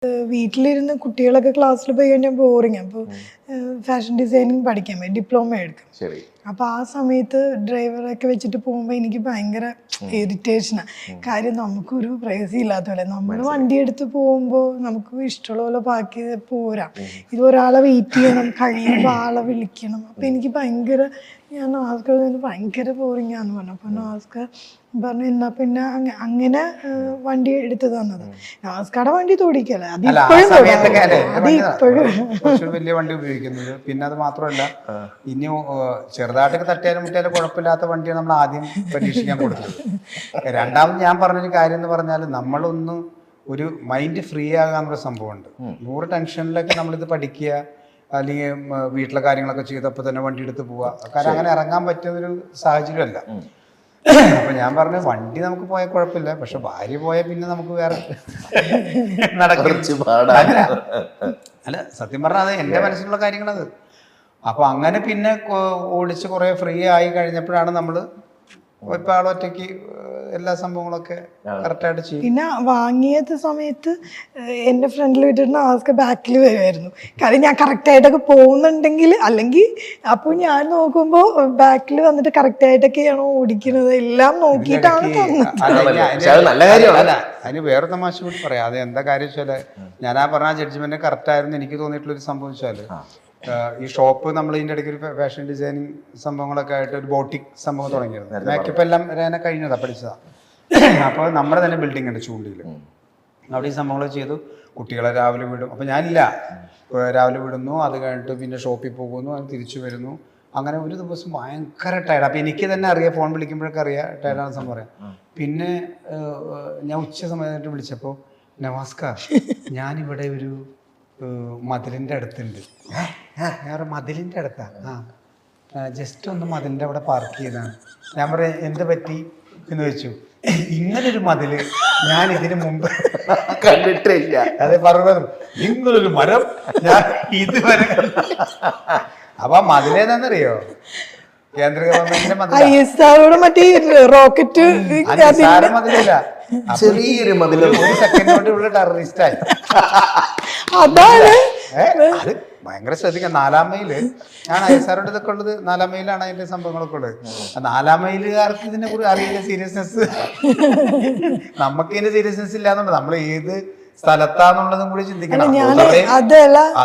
വീട്ടിലിരുന്ന് കുട്ടികളൊക്കെ ക്ലാസ്സിൽ പോയി കഴിഞ്ഞാൽ ബോറിങ്. അപ്പോൾ ഫാഷൻ ഡിസൈനിങ് പഠിക്കാൻ പോയി, ഡിപ്ലോമ എടുക്കും. അപ്പോൾ ആ സമയത്ത് ഡ്രൈവറൊക്കെ വെച്ചിട്ട് പോകുമ്പോൾ എനിക്ക് ഭയങ്കര ഇറിറ്റേഷനാണ്. കാര്യം നമുക്കൊരു പ്രൈവസി ഇല്ലാത്ത പോലെ നമ്മൾ വണ്ടി എടുത്ത് പോകുമ്പോൾ നമുക്ക് ഇഷ്ടമുള്ള പോലെ പാർക്ക് ചെയ്ത് പോരാ. ഇത് ഒരാളെ വെയിറ്റ് ചെയ്യണം, കഴിയുമ്പോൾ ആളെ വിളിക്കണം. അപ്പം എനിക്ക് ഭയങ്കര, ഞാൻ നാസ്കർ ഭയങ്കര ബോറിങ്ങാന്ന് പറഞ്ഞു. അപ്പോൾ നാസ്കർ പറഞ്ഞു എന്നാ പിന്നെ അങ്ങനെ വണ്ടി എടുത്ത് തന്നത്. നാസ്കയുടെ വണ്ടി തോടിക്കല്ലേ, കുറച്ചുകൂടി വലിയ വണ്ടി ഉപയോഗിക്കുന്നത്. പിന്നെ അത് മാത്രമല്ല, ഇനി ചെറുതായിട്ടൊക്കെ തട്ടിയാലും മുട്ടിയാലും കുഴപ്പമില്ലാത്ത വണ്ടിയാണ് നമ്മൾ ആദ്യം പരീക്ഷിക്കാൻ കൊടുത്തത്. രണ്ടാമത് ഞാൻ പറഞ്ഞൊരു കാര്യം എന്ന് പറഞ്ഞാൽ, നമ്മളൊന്ന് ഒരു മൈൻഡ് ഫ്രീ ആകാന്നൊരു സംഭവമുണ്ട്. 100 ടെൻഷനിലൊക്കെ നമ്മളിത് പഠിക്കുക, അല്ലെങ്കിൽ വീട്ടിലെ കാര്യങ്ങളൊക്കെ ചെയ്തപ്പോൾ തന്നെ വണ്ടി എടുത്ത് പോവുക. കാരണം അങ്ങനെ ഇറങ്ങാൻ പറ്റുന്നൊരു സാഹചര്യമല്ല. അപ്പൊ ഞാൻ പറഞ്ഞു, വണ്ടി നമുക്ക് പോയാൽ കുഴപ്പമില്ല, പക്ഷെ ഭാര്യ പോയാൽ പിന്നെ നമുക്ക് വേറെ അല്ല, സത്യം പറഞ്ഞാൽ അത് എൻ്റെ മനസ്സിലുള്ള കാര്യങ്ങളത്. അപ്പൊ അങ്ങനെ പിന്നെ ഓടിച്ച് കുറെ ഫ്രീ ആയി കഴിഞ്ഞപ്പോഴാണ് നമ്മള് ഇപ്പൊ ആളൊറ്റയ്ക്ക് എല്ലാ സംഭവങ്ങളൊക്കെ കറക്റ്റായിട്ട് ചെയ്യും. പിന്നെ വാങ്ങിയത് സമയത്ത് എൻ്റെ ഫ്രണ്ടിൽ വിട്ടിട്ട് ആസ്ക ബാക്കിൽ വരുമായിരുന്നു. കാര്യം ഞാൻ കറക്റ്റായിട്ടൊക്കെ പോകുന്നുണ്ടെങ്കിൽ, അല്ലെങ്കിൽ അപ്പോൾ ഞാൻ നോക്കുമ്പോൾ ബാക്കിൽ വന്നിട്ട് കറക്റ്റായിട്ടൊക്കെയാണോ ഓടിക്കുന്നത് എല്ലാം നോക്കിയിട്ടാണ് അല്ല, അതിന് വേറെ തമാശ കൂടി പറയാം. അത് എന്താ കാര്യം വെച്ചാല്, ഞാൻ ആ പറഞ്ഞ ജഡ്ജ്മെന്റ് കറക്റ്റ് ആയിരുന്നു എനിക്ക് തോന്നിയിട്ടുള്ളൊരു സംഭവം വെച്ചാല്, ഈ ഷോപ്പ് നമ്മൾ ഇതിൻ്റെ ഇടയ്ക്ക് ഒരു ഫാഷൻ ഡിസൈനിങ് സംഭവങ്ങളൊക്കെ ആയിട്ട് ഒരു ബോട്ടിക് സംഭവം തുടങ്ങിയിരുന്നു. മേക്കപ്പ് എല്ലാം ഞാൻ കഴിഞ്ഞതാ, പഠിച്ചതാ. അപ്പോൾ നമ്മുടെ തന്നെ ബിൽഡിംഗ് ഉണ്ട് ചൂണ്ടിയിൽ. അവിടെ ഈ സംഭവങ്ങൾ ചെയ്തു. കുട്ടികളെ രാവിലെ വിടും. അപ്പോൾ ഞാനില്ല, രാവിലെ വിടുന്നു, അത് കഴിഞ്ഞിട്ട് പിന്നെ ഷോപ്പിൽ പോകുന്നു, അത് തിരിച്ചു വരുന്നു. അങ്ങനെ ഒരു ദിവസം ഭയങ്കര ടയർഡ്. അപ്പോൾ എനിക്ക് തന്നെ അറിയാം, ഫോൺ വിളിക്കുമ്പോഴൊക്കെ അറിയാം ടയർഡാണ് സംഭവം പറയാം. പിന്നെ ഞാൻ ഉച്ച സമയത്ത് വിളിച്ചപ്പോൾ, നമസ്കാർ, ഞാനിവിടെ ഒരു മതിലിൻ്റെ അടുത്തുണ്ട്. ഞാൻ മതിലിൻ്റെ അടുത്താ, ജസ്റ്റ് ഒന്ന് മതിലിൻ്റെ അവിടെ പാർക്ക് ചെയ്താണ്. ഞാൻ പറയാം, എന്ത് പറ്റി എന്ന് ചോദിച്ചു. ഇങ്ങനൊരു മതില് ഞാൻ ഇതിനു മുമ്പ് കണ്ടിട്ടില്ല. അതെ, പറഞ്ഞു, ഇങ്ങനൊരു മരം ഞാൻ ഇതുവരെ. അപ്പൊ ആ മതിലേതാന്നറിയോ? കേന്ദ്ര ഗവൺമെന്റിന്റെ മതില, റോക്കറ്റ് മതിലില്ല, ചെറിയൊരു മതില്. ഒരു സെക്കൻഡ് കൊണ്ട് ഇവിടെ ടെററിസ്റ്റായി. അതാണ് അത് ഭയങ്കര ശ്രദ്ധിക്കാം. 4-ാം മൈല് ഞാൻ ഐസാറോട് ഇതൊക്കെ ഉള്ളത്. 4-ാം മൈലാണ് അതിന്റെ സംഭവങ്ങളൊക്കെ ഉള്ളത്. 4-ാം മൈലുകാർക്ക് ഇതിനെ കുറിച്ച് അറിയില്ല, സീരിയസ്നെസ്. നമുക്ക് ഇതിന്റെ സീരിയസ്നെസ് ഇല്ലാന്നുണ്ട്. നമ്മൾ ഏത് സ്ഥലത്താന്നുള്ളതും കൂടി ചിന്തിക്കണം.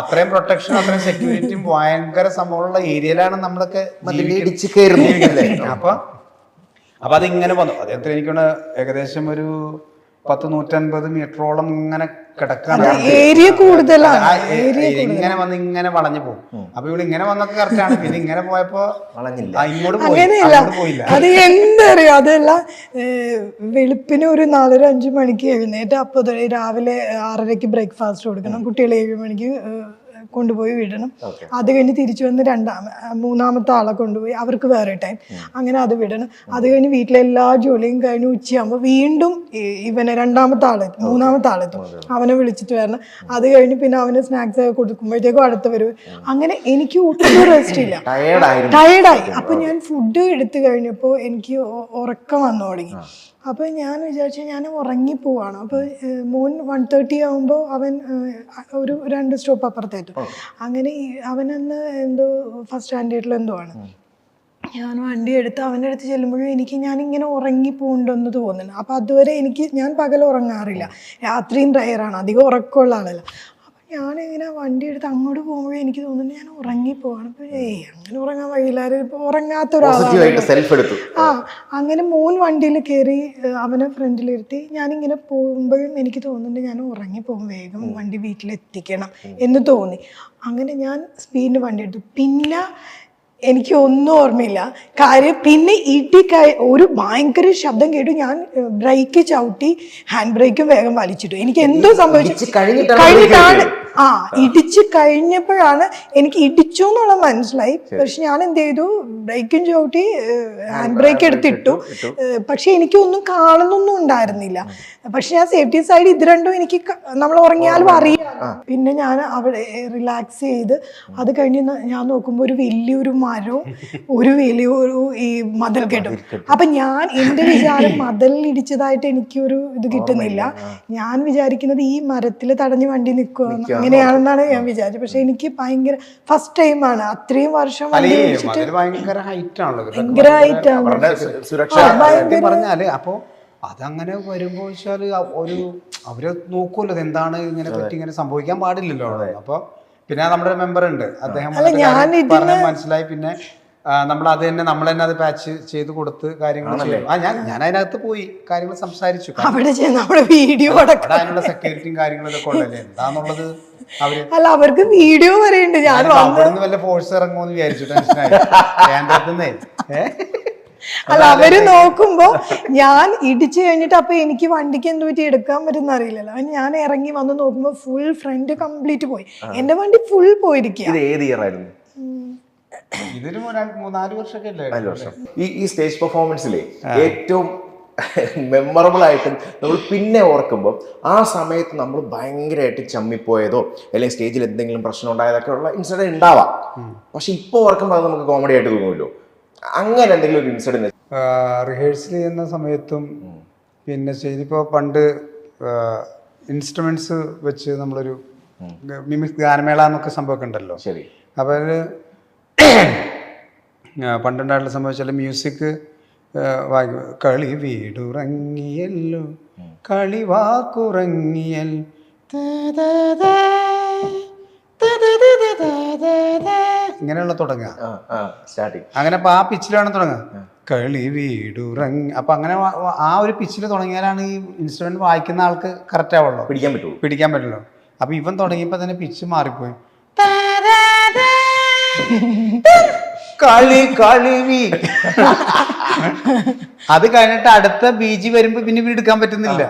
അത്രയും പ്രൊട്ടക്ഷൻ, അത്രയും സെക്യൂരിറ്റിയും ഭയങ്കര സംഭവമുള്ള ഏരിയയിലാണ് നമ്മളൊക്കെ അപ്പൊ അതിങ്ങനെ വന്നു. അദ്ദേഹത്തിന് എനിക്കൊന്ന് ഏകദേശം ഒരു 100-150 മീറ്ററോളം ഇങ്ങനെ കിടക്കാണ്. ഏരിയ കൂടുതലാണ്. ഇങ്ങനെ വന്ന് ഇങ്ങനെ വളഞ്ഞു പോകും. അപ്പൊ ഇവിടെ ഇങ്ങനെ വന്നൊക്കെ കറക്റ്റാണ്. പിന്നെ ഇങ്ങനെ പോയപ്പോ ഇങ്ങോട്ട് പോയില്ല. അത് എന്തറിയോ, അതല്ല, വെളുപ്പിന് ഒരു 4-5 മണിക്ക് എഴുന്നേറ്റ് അപ്പൊ രാവിലെ 6:30 ബ്രേക്ക്ഫാസ്റ്റ് കൊടുക്കണം. കുട്ടികളെ 7 മണിക്ക് കൊണ്ടുപോയി വിടണം. അത് കഴിഞ്ഞ് തിരിച്ചു വന്ന് 3-ാമത്തെ ആളെ കൊണ്ടുപോയി, അവർക്ക് വേറെ ടൈം, അങ്ങനെ അത് വിടണം. അത് കഴിഞ്ഞ് വീട്ടിലെ എല്ലാ ജോലിയും കഴിഞ്ഞ് ഉച്ചയാകുമ്പോൾ വീണ്ടും ഇവനെ 2-ാമത്തെ ആളെത്തും, 3-ാമത്തെ ആളെത്തും, അവനെ വിളിച്ചിട്ട് വരണം. അത് കഴിഞ്ഞ് പിന്നെ അവന് സ്നാക്സ് ഒക്കെ കൊടുക്കുമ്പോഴത്തേക്കും അടുത്ത് വരും. അങ്ങനെ എനിക്ക് ഒട്ടും റെസ്റ്റ് ഇല്ല, ടയർഡായി. അപ്പൊ ഞാൻ ഫുഡ് എടുത്തു കഴിഞ്ഞപ്പോൾ എനിക്ക് ഉറക്കം വന്നു തുടങ്ങി. അപ്പോൾ ഞാൻ വിചാരിച്ചു ഞാൻ ഉറങ്ങിപ്പോവാണ്. അപ്പോൾ മോൻ 1:30 ആകുമ്പോൾ അവൻ ഒരു 2 സ്റ്റോപ്പ് അപ്പുറത്തേറ്റും. അങ്ങനെ അവനന്ന് എന്തോ ഫസ്റ്റ് സ്റ്റാൻഡേർഡിൽ എന്തോ ആണ്. ഞാൻ വണ്ടി എടുത്ത് അവൻ്റെ അടുത്ത് ചെല്ലുമ്പോഴും ഞാനിങ്ങനെ ഉറങ്ങിപ്പോണ്ടെന്ന് തോന്നുന്നു. അപ്പോൾ അതുവരെ ഞാൻ പകൽ ഉറങ്ങാറില്ല, രാത്രിയും ടയറാണ്, അധികം ഉറക്കമുള്ള ആളല്ല. ഞാനിങ്ങനെ വണ്ടി എടുത്ത് അങ്ങോട്ട് പോകുമ്പോഴേ എനിക്ക് തോന്നുന്നു ഞാൻ ഉറങ്ങിപ്പോവാണ്. അപ്പോൾ അങ്ങനെ ഉറങ്ങാൻ വഴിയില്ലാതെ ഇപ്പോൾ ഉറങ്ങാത്ത ഒരാളാണ്. അങ്ങനെ മോൻ വണ്ടിയിൽ കയറി അവനെ ഫ്രണ്ടിലിരുത്തി ഞാനിങ്ങനെ പോകുമ്പോഴും എനിക്ക് തോന്നുന്നുണ്ട് ഞാൻ ഉറങ്ങിപ്പോകും, വേഗം വണ്ടി വീട്ടിലെത്തിക്കണം എന്ന് തോന്നി. അങ്ങനെ ഞാൻ സ്പീഡിന് വണ്ടി എടുത്തു. പിന്നെ എനിക്ക് ഒന്നും ഓർമ്മയില്ല കാര്യം. പിന്നെ ഒരു ഭയങ്കര ശബ്ദം കേട്ടു. ഞാൻ ബ്രേക്ക് ചവിട്ടി ഹാൻഡ് ബ്രേക്കും വേഗം വലിച്ചിട്ടു. എനിക്ക് എന്തോ സംഭവിച്ചു കഴിഞ്ഞിട്ടാണ് ഇടിച്ച് കഴിഞ്ഞപ്പോഴാണ് എനിക്ക് ഇടിച്ചു എന്നുള്ള മനസ്സിലായി. പക്ഷെ ഞാൻ എന്ത് ചെയ്തു, ബ്രേക്കും ചവിട്ടി ഹാൻഡ് ബ്രേക്ക് എടുത്തിട്ടു. പക്ഷെ എനിക്കൊന്നും കാണുന്നൊന്നും ഉണ്ടായിരുന്നില്ല. പക്ഷെ ഞാൻ സേഫ്റ്റി സൈഡ് ഇത് രണ്ടും എനിക്ക് നമ്മൾ ഉറങ്ങിയാലും അറിയാം. പിന്നെ ഞാൻ അവിടെ റിലാക്സ് ചെയ്ത് അത് കഴിഞ്ഞ് ഞാൻ നോക്കുമ്പോൾ ഒരു വലിയൊരു മരവും ഒരു വലിയൊരു ഈ മതിൽ കെട്ടും. അപ്പൊ ഞാൻ എന്റെ വിചാരം മതിലിൽ ഇടിച്ചതായിട്ട് എനിക്കൊരു ഇത് കിട്ടുന്നില്ല. ഞാൻ വിചാരിക്കുന്നത് ഈ മരത്തിൽ തടഞ്ഞ് വണ്ടി നിൽക്കുക അങ്ങനെയാണെന്നാണ് ഞാൻ വിചാരിച്ചത്. പക്ഷെ എനിക്ക് ഭയങ്കര ഫസ്റ്റ് ടൈമാണ് അത്രയും വർഷം വണ്ടി ഓടിച്ചിട്ട് ഭയങ്കര ഹൈറ്റ് ആണല്ലോ, ഭയങ്കര ഹൈറ്റ് ആണ്. പറഞ്ഞാല് അപ്പൊ അതങ്ങനെ വരുമ്പോ വെച്ചാല് അവര് നോക്കൂല്ലോ എന്താണ് ഇങ്ങനെ പറ്റി, ഇങ്ങനെ സംഭവിക്കാൻ പാടില്ലല്ലോ. അപ്പൊ പിന്നെ നമ്മുടെ മെമ്പർ ഉണ്ട്, അദ്ദേഹം പറഞ്ഞ മനസ്സിലായി. പിന്നെ നമ്മൾ അത് തന്നെ നമ്മൾ തന്നെ അത് പാച്ച് ചെയ്ത് കൊടുത്ത് കാര്യങ്ങൾ ചെയ്യും. ഞാൻ അതിനകത്ത് പോയി കാര്യങ്ങൾ സംസാരിച്ചു. വീഡിയോ അതിനുള്ള സെക്യൂരിറ്റിയും കാര്യങ്ങളൊക്കെ ഉള്ളല്ലേ, എന്താന്നുള്ളത് അല്ല അവർക്ക് വീഡിയോ വരെയുണ്ട്. ഞാൻ അവിടുന്ന് വല്ല ഫോഴ്സ് ഇറങ്ങുമെന്ന് വിചാരിച്ചു, ടെൻഷനായി. അല്ല അവര് നോക്കുമ്പോ ഞാൻ ഇടിച്ചു കഴിഞ്ഞിട്ട് അപ്പൊ എനിക്ക് വണ്ടിക്ക് എന്ത് പറ്റി എടുക്കാൻ പറ്റുന്ന അറിയില്ലല്ലോ. ഞാൻ ഇറങ്ങി വന്ന് നോക്കുമ്പോ ഫുൾ ഫ്രണ്ട് കംപ്ലീറ്റ് പോയി, എന്റെ വണ്ടി ഫുൾ പോയിരിക്കുക. ഇതൊരു 3-4 വർഷമൊക്കെ അല്ലേ. ഈ സ്റ്റേജ് പെർഫോമൻസിലെ ഏറ്റവും മെമ്മറബിൾ ആയിട്ട് നമ്മൾ പിന്നെ ഓർക്കുമ്പോൾ ആ സമയത്ത് നമ്മൾ ഭയങ്കരമായിട്ട് ചമ്മിപ്പോയതോ അല്ലെങ്കിൽ സ്റ്റേജിൽ എന്തെങ്കിലും പ്രശ്നം ഉണ്ടായതൊക്കെ ഉള്ള ഇൻസിഡന്റ് ഉണ്ടാവാം. പക്ഷെ ഇപ്പോൾ ഓർക്കുമ്പോൾ അത് നമുക്ക് കോമഡി ആയിട്ട് തോന്നുമല്ലോ. അങ്ങനെ എന്തെങ്കിലും ഒരു ഇൻസിഡന്റ് റിഹേഴ്സൽ ചെയ്യുന്ന സമയത്തും പിന്നെ സ്റ്റേജിപ്പോൾ പണ്ട് ഇൻസ്ട്രുമെന്റ്സ് വെച്ച് നമ്മളൊരു മിമിക്സ് ഗാനമേള എന്നൊക്കെ സംഭവമൊക്കെ ഉണ്ടല്ലോ. ശരി. അപ്പോൾ അത് പണ്ടുണ്ടായിട്ടുള്ള സംഭവിച്ചാൽ മ്യൂസിക് കളി വീടുറങ്ങിയല്ലോ കളി വാക്കുറങ്ങിയൽ ഇങ്ങനെയുള്ള തുടങ്ങുക. അങ്ങനെ അപ്പൊ ആ പിച്ചിലാണ് തുടങ്ങുക, കളി വീടുറങ്ങി. അപ്പൊ അങ്ങനെ ആ ഒരു പിച്ചിൽ തുടങ്ങിയാലാണ് ഈ ഇൻസ്ട്രുമെന്റ് വായിക്കുന്ന ആൾക്ക് കറക്റ്റ് ആവുള്ളൂ, പിടിക്കാൻ പറ്റുള്ളൂ. അപ്പൊ ഇവൻ തുടങ്ങിയപ്പോ തന്നെ പിച്ച് മാറിപ്പോയി. കളി കളി അത് കഴിഞ്ഞിട്ട് അടുത്ത ബീജി വരുമ്പോ പിന്നെ വീട് എടുക്കാൻ പറ്റുന്നില്ല.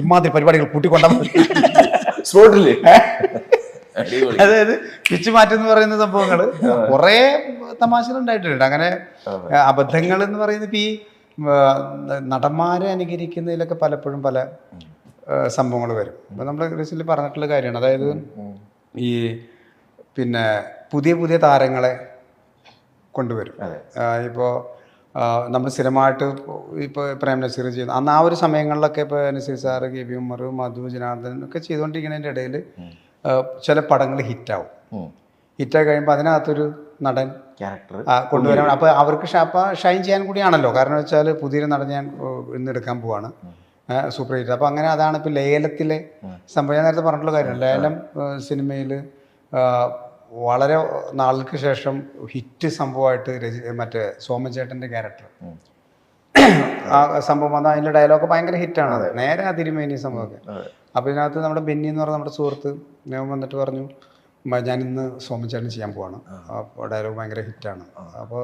ഇമാതിരി പരിപാടികൾ കൂട്ടിക്കൊണ്ടാ സ്പോട്ടില്. അതായത് പിച്ച് മാറ്റെന്ന് പറയുന്ന സംഭവങ്ങള് കുറെ തമാശകൾ ഉണ്ടായിട്ടുണ്ട്. അങ്ങനെ അബദ്ധങ്ങൾ എന്ന് പറയുന്നത് ഇപ്പൊ ഈ നടന്മാരെ അനുകരിക്കുന്നതിലൊക്കെ പലപ്പോഴും പല സംഭവങ്ങൾ വരും. അപ്പൊ നമ്മൾ റീസെന്റ് പറഞ്ഞിട്ടുള്ള കാര്യമാണ്. അതായത് ഈ പിന്നെ പുതിയ പുതിയ താരങ്ങളെ കൊണ്ടുവരും. ഇപ്പോൾ നമ്മൾ സ്ഥിരമായിട്ട് ഇപ്പോൾ പ്രേം നസീർ ചെയ്യുന്ന അന്ന് ആ ഒരു സമയങ്ങളിലൊക്കെ ഇപ്പോൾ Nazir sir, K P Ummer, Madhu, Janardhan ഒക്കെ ചെയ്തുകൊണ്ടിരിക്കുന്നതിൻ്റെ ഇടയിൽ ചില പടങ്ങൾ ഹിറ്റാവും. ഹിറ്റായി കഴിയുമ്പോൾ അതിനകത്തൊരു നടൻ ക്യാരക്ടർ കൊണ്ടുവരാൻ. അപ്പോൾ അവർക്ക് ഷൈൻ ചെയ്യാൻ കൂടിയാണല്ലോ. കാരണം വെച്ചാൽ പുതിയൊരു നടൻ ഞാൻ ഇന്ന് എടുക്കാൻ പോവാണ്, സൂപ്പർ ഹിറ്റ്. അപ്പോൾ അങ്ങനെ അതാണ് ഇപ്പോൾ ലേലത്തിലെ സംഭവം. ഞാൻ നേരത്തെ പറഞ്ഞിട്ടുള്ള കാര്യമാണ്. ലേലം സിനിമയിൽ വളരെ നാളുകൾക്ക് ശേഷം ഹിറ്റ് സംഭവമായിട്ട് മറ്റേ സോമചേട്ടൻ്റെ ക്യാരക്ടർ ആ സംഭവം വന്നാൽ അതിൻ്റെ ഡയലോഗ് ഭയങ്കര ഹിറ്റാണ്. അത് നേരെ ആ തിരുമേനി സംഭവമൊക്കെ. അപ്പോൾ ഇതിനകത്ത് നമ്മുടെ ബെന്നി എന്ന് പറഞ്ഞ നമ്മുടെ സുഹൃത്ത് ഞാൻ വന്നിട്ട് പറഞ്ഞു, ഞാനിന്ന് സോമചേട്ടൻ ചെയ്യാൻ പോവാണ്. അപ്പോൾ ഡയലോഗ് ഭയങ്കര ഹിറ്റാണ്. അപ്പോൾ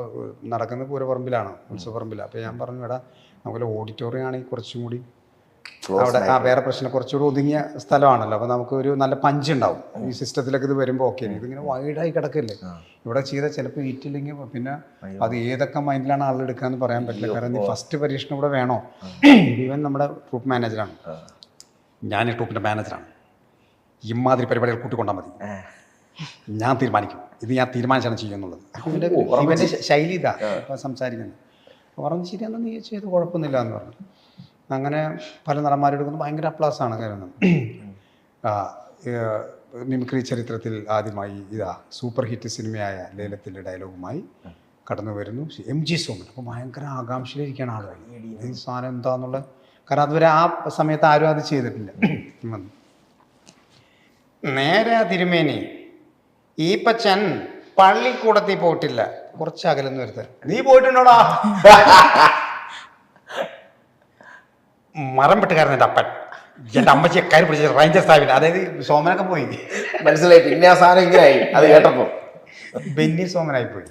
നടക്കുന്നത് പൂരപ്പറമ്പിലാണ്, ഉത്സവപ്പറമ്പിലാണ്. അപ്പോൾ ഞാൻ പറഞ്ഞു, എടാ നമുക്ക് ഓഡിറ്റോറിയം ആണെങ്കിൽ കുറച്ചും കൂടി അവിടെ വേറെ പ്രശ്നം, കുറച്ചുകൂടി ഒതുങ്ങിയ സ്ഥലമാണല്ലോ. അപ്പോൾ നമുക്കൊരു നല്ല പഞ്ച് ഉണ്ടാവും ഈ സിസ്റ്റത്തിലൊക്കെ ഇത് വരുമ്പോൾ. ഓക്കെ, ഇതിങ്ങനെ വൈഡായി കിടക്കില്ലേ, ഇവിടെ ചെയ്താൽ ചിലപ്പോൾ ഈറ്റില്ലെങ്കിൽ പിന്നെ അത് ഏതൊക്കെ മൈൻഡിലാണ് ആൾ എടുക്കാന്ന് പറയാൻ പറ്റില്ല. കാരണം നീ ഫസ്റ്റ് പരീക്ഷണം ഇവിടെ വേണോ. ഈവൻ നമ്മുടെ ട്രൂപ്പ് മാനേജറാണ്, ഞാൻ ഈ ട്രൂപ്പിൻ്റെ മാനേജറാണ്, ഇമാതിരി പരിപാടികൾ കൂട്ടിക്കൊണ്ടാൽ മതി, ഞാൻ തീരുമാനിക്കും, ഇത് ഞാൻ തീരുമാനിച്ചാണ് ചെയ്യുന്നുള്ളത്. ഇവൻ്റെ ശൈലി ഇതാ സംസാരിക്കുന്നത്. പറഞ്ഞു ശരിയാണെന്ന് നീ ചെയ്ത് കുഴപ്പമൊന്നുമില്ല എന്ന് പറഞ്ഞു. അങ്ങനെ പല നടന്മാരെടുക്കുന്നത് ഭയങ്കര അപ്ലാസാണ്. കാരണം മിമിക്രി ചരിത്രത്തിൽ ആദ്യമായി സൂപ്പർ ഹിറ്റ് സിനിമയായ ലേലത്തിൻ്റെ ഡയലോഗുമായി കടന്നു വരുന്നു MG സോമൻ. അപ്പോൾ ഭയങ്കര ആകാംക്ഷയിലിരിക്കുകയാണ് ആളുകൾ, ഈ സാധനം എന്താന്നുള്ള. കാരണം അതുവരെ ആ സമയത്ത് ആരും അത് ചെയ്തിട്ടില്ല. നേരെ തിരുമേനി ഈ പച്ചൻ പള്ളിക്കൂടത്തിൽ പോയിട്ടില്ല, കുറച്ച് അകലെന്ന് വരുത്താൻ. നീ പോയിട്ടുണ്ടോടാ? മരം വെട്ടുകാരൻ എൻ്റെ അപ്പൻ, എൻ്റെ അമ്മച്ചിയെ കയറി പിടിച്ച റേഞ്ചർ സാഹിബിന്. അതായത് സോമനൊക്കെ പോയി മനസ്സിലായി. പിന്നെ ആ സാധനം ഇങ്ങനെയായി അത് കേട്ടപ്പോ ബെന്നി സോമനായി പോയി.